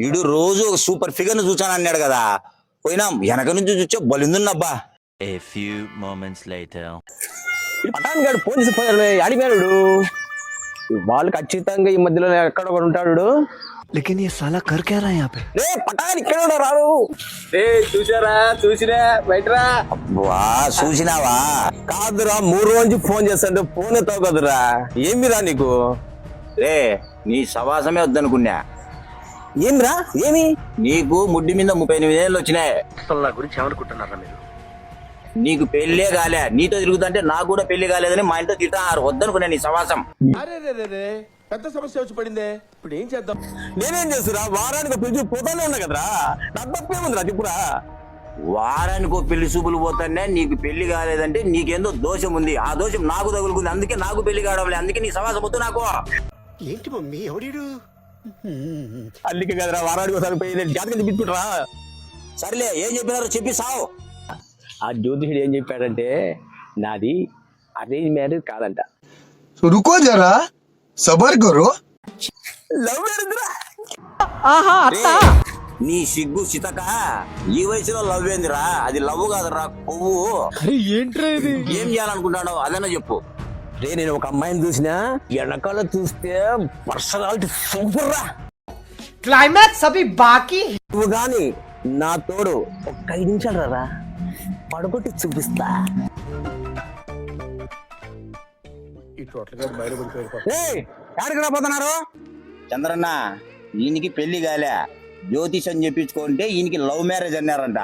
ఈడు రోజు ఒక సూపర్ ఫిగర్ ను చూచాను అన్నాడు కదా, పోయినాం వెనక నుంచి చూచే బలిందున్నబ్బా. A few moments later. Patan గారు ఫోన్ చేసి పోయాడు, అడిగాడు వాళ్ళు ఖచ్చితంగా ఈ మధ్యలో ఎక్కడ ఒకడు ఉంటాడు. लेकिन ये साला कर क्या रहा है यहाँ पे? రే పటాన్ ఇక్కడ రాడు. చూసారా చూసిరా బయటరా. వా చూసినావా? కాదురా 3 రోజు నుంచి ఫోన్ చేస్తాంటే ఫోన్ ఎత్తావు కదరా. ఏమిరా నీకు? రే నీ సవాసమే వద్దనుకున్నా. ఏమిరా ఏమి? నీకు ముడ్డి మీద 38 ఏళ్ళు వచ్చినాయి. అసలు నా గురించి ఏమనుకుంటున్నారా మీరు? నీకు పెళ్ళే కాలే, నీతో తిరుగుతుంటే నాకు కూడా పెళ్లి కాలేదని మా ఇంట్లో తిట్టారు. వద్దనుకున్నా నీ సవాసం. అరే పెద్ద సమస్య వచ్చి పడిందే, ఇప్పుడు ఏం చేద్దాం? నేనేం చేస్తురా, వారానికి పిలిచి పోతానే ఉన్నా కదరా. నాకు తప్పేముందిరా చెప్పురా. వారానికి ఒక పెళ్లి చూపులు పోతానే నీకు పెళ్లి కాలేదంటే నీకేందో దోషం ఉంది. ఆ దోషం నాకు తగులుకుంది, అందుకే నాకు పెళ్లి కావడం లేదు. అందుకే నీ సవాసం వద్దు నాకు. ఏంటి మమ్మీ ఎవడీడు? అల్లిక కదరా వారానికి ఒకసారి పోయి జాతకం చెప్పించుకుంటారా. సర్లే ఏం చెప్పినారో చెప్పి సావు. ఆ జ్యోతిషుడు ఏం చెప్పాడంటే నాది అరేంజ్ మ్యారేజ్ కాదంట. रुको जरा सबर करो. లవ్ మ్యారేజ్ రా. రే, నీ సిగ్గు చితక ఈ వయసులో లవ్ ఏందిరా? అది లవ్ కాదురా, కొవ్వు. ఏంట్రా ఇది? ఏం చేయాలనుకుంటాడో అదన్నా చెప్పు. రే నేను ఒక అమ్మాయిని చూసినా, వెనకాల చూస్తే పర్సనాలిటీ సూపర్ రా. क्लाइमैक्स अभी बाकी। నువ్వు గాని నా తోడు ఒక 5 నిమిషాలు రా, పడగొట్టి చూపిస్తా. ఈ టోటల్ గా బయట పడిపోయారు. ఎక్కడికి రాబోతున్నారు? చంద్రన్న ఈయనకి పెళ్లి కాలే, జ్యోతిషం చెప్పించుకుంటే ఈయనకి లవ్ మ్యారేజ్ అన్నారంట.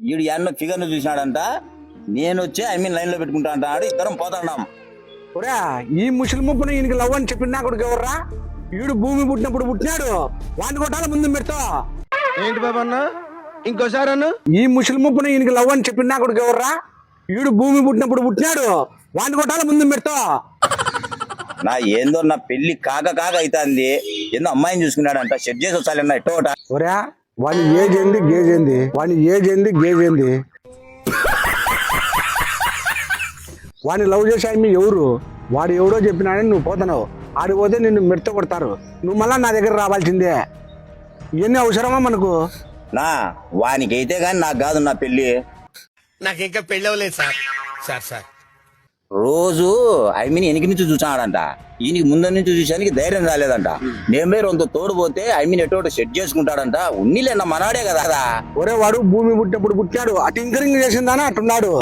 ఈడు ఎన్నో ఫిగర్ ను చూసినాడంట. నేను వచ్చి లైన్ లో పెట్టుకుంటా అంటాడు. ఇద్దరం పోతాడాం. ఒరా ఈ ముసలి ముప్పును ఈయనకి లవ్ అని చెప్పిన కొడుకు ఎవర్రా? ఈడు భూమి పుట్టినప్పుడు పుట్టినాడు, వాడిని కొట్టాల ముందు పెడతా. ఏంటి బాబా అన్న, ఇంకోసారి అన్న. ఈ ముసలి ముప్పును ఈయనకి లవ్ అని చెప్పిన కొడుకు ఎవర్రా? ఈడు భూమి పుట్టినప్పుడు పుట్టినాడు, వాడిని కొట్టాల ముందు పెడతా. నా ఏందో నా పెళ్లి కాక అవుతుంది. ఏందో అమ్మాయిని చూసుకున్నాడంట. సెట్ చేసి వచ్చాలన్నా ఎట్టోట. ఒరా వాడి ఏజ్ ఏంది గేజ్ ఏంది? వాడి ఏజ్ ఏంది గేజ్ ఏంది? వాడిని లవ్ చేసే మీ ఎవరు? వాడు ఎవడో చెప్పినాడని నువ్వు పోతున్నావు. ఆడికి పోతే నిన్ను మెడత కొడతారు. నువ్వు మళ్ళా నా దగ్గర రావాల్సిందే. ఇవన్నీ అవసరమా మనకు? నా వానికైతే గాని నాకు కాదు నా పెళ్లి. నాకు ఇంకా పెళ్ళి అవ్వలేదు సార్. రోజు వెనక నుంచి చూసాడంట. ఈయనకి ముందు నుంచి చూసానికి ధైర్యం రాలేదంట. నేను పోయి రొంత తోడుపోతే ఎటో సెట్ చేసుకుంటాడంట. ఉన్నీలేనా మనాడే కదా. ఒరే వాడు భూమి పుట్టినప్పుడు పుట్టాడు, అటు ఇంకరింగ్ చేసిందానా అట్టున్నాడు.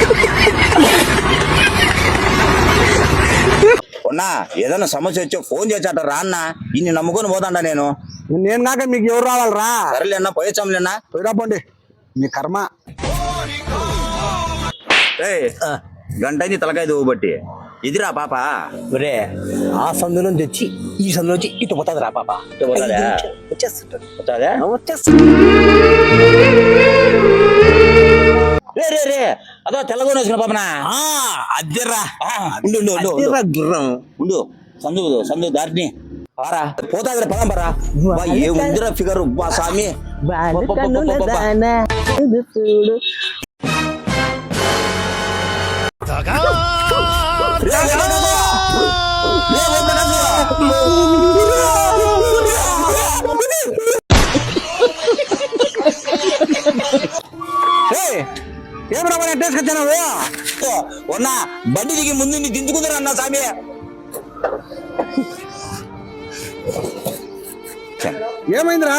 ఉన్నా ఏదైనా సమస్య వచ్చో ఫోన్ చేసాట రా అన్న. ఇన్ని నమ్ముకొని పోతాండా నేను. నేను కాక మీకు ఎవరు రావాలరా? సరేలేనా పోయొచ్చాంలేనా. పోయిరా పోండి, మీ కర్మ. గంటని తలకాయ దువ్వబట్టి ఇదిరా పాప. ఒరే ఆ సందు నుంచి వచ్చి ఈ సందు నుంచి ఇటు పోతుంది రా పాప. వచ్చేస్తుంటా. రే అదో తెల్లగొని వచ్చిన పాపనా. అద్దెరా ఉండు సందు దారిని పారా పోతాదిరా. పదం పరా. ఏ ఉందిరా ఫిగర్ బా స్వామి. ఏం రాబోయే తీసుకొచ్చాను? ఉన్నా బండి దిగి ముందు దించుకుందరా అన్న స్వామి. ఏమైందిరా?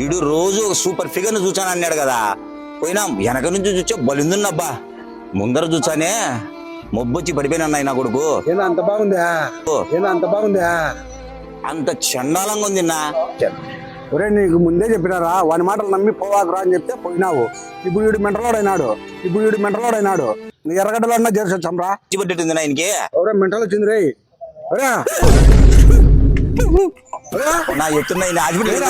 ఈడు రోజు ఒక సూపర్ ఫిగర్ ను చూచాను అన్నాడు కదా, పోయినాం వెనక నుంచి చూచే బలిందున్నబ్బా. ముందర చూచానే మొబ్బొచ్చి పడిపోయినా నా కొడుకు. ఏదో అంత బాగుందా? అంత చండాలంగా ఉంది నా. ఒరే నీకు ముందే చెప్పినారా, వాని మాటలు నమ్మి పోవాకురా అని చెప్తే పోయినావు. ఇప్పుడు వీడు మెంటలోడైనాడు. నీ ఎర్రగడ్డలో అన్నా చేసి వచ్చాంరా. పట్టేట్టుంది నా ఆయనకి. ఒరే మెంటల్ వచ్చింది రే. ఒరే నా ఎత్తున్నాయి హాస్పిటల్.